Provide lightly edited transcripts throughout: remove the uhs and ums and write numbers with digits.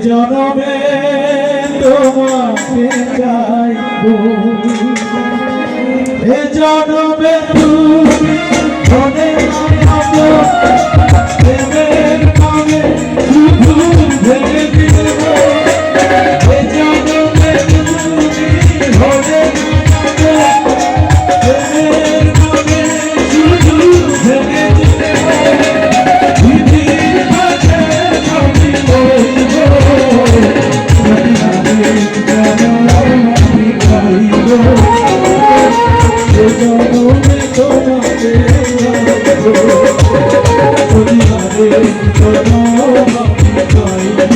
জনমে তোমাকে চাইবো, এ জনমে তুমি মনে রাখো, প্রেমের নামে শুধু ভেঙে দিব, এ জনমে তুমি মনে রাখো, প্রেমের নামে শুধু ভেঙে দিব, পৃথিবীর মাঝে আমি বলব, আমি গাইব, এ জনমে তোমাকে চাইবো, পরিবারে জনম আমি গাইব,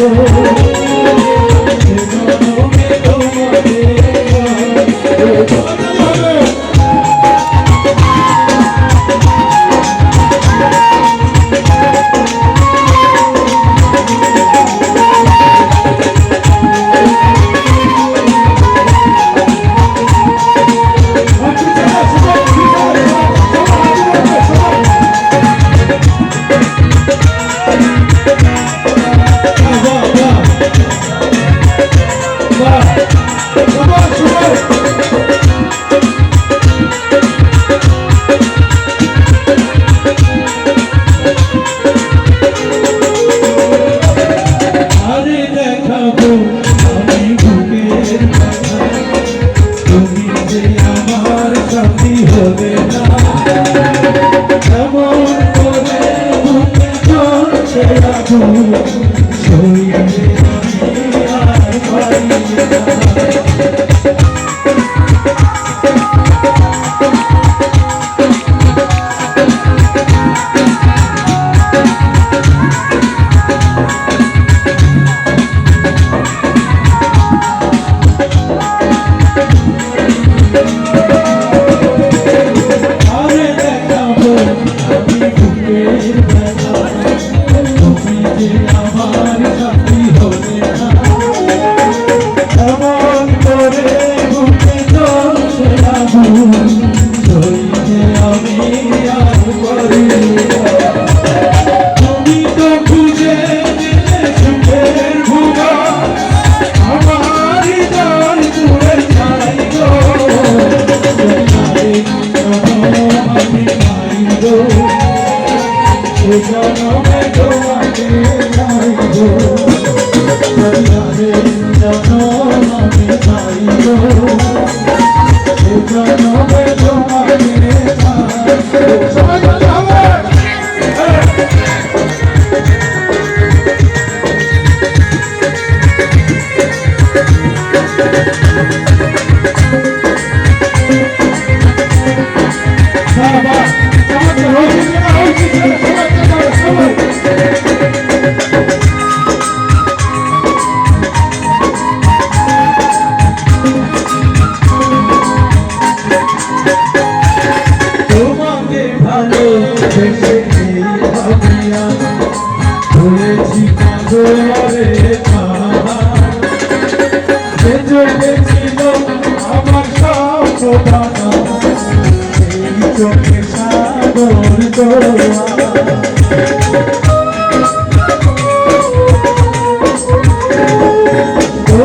এ জনমে তোমাকে চাইবো।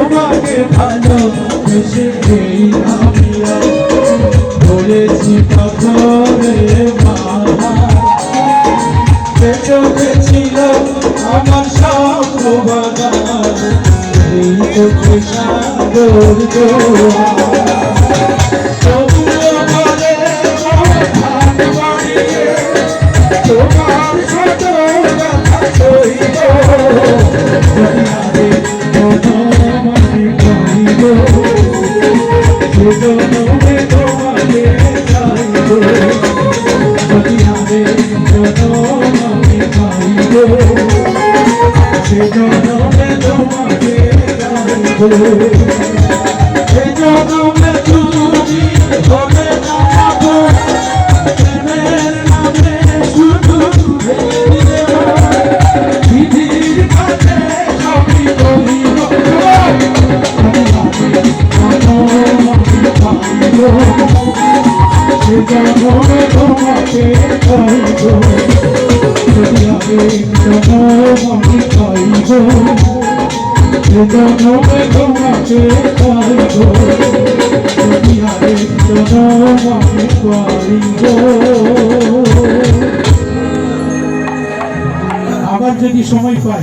তোমাকে ভালোবেসে আমি বলেছি পাথরে মালা, চোখে ছিল আমার স্বপ্ন বাগান, এই চোখে সাগর জোয়ার। তোমার শত কথা কইব, দুনিয়ারে জনম আমি গাইব, সে জনমে তোমাকে চাইব, দুনিয়ারে জনম আমি গাইব, সে জনমে তোমাকে চাইব, সে জনমে তুমি হবে না তোমাকে চাইব, যদি আমি জনম আমি পাইব, জনমে তোমাকে পাইব যদি আরেক জনম আমি পাইব আবার যদি সময় পাই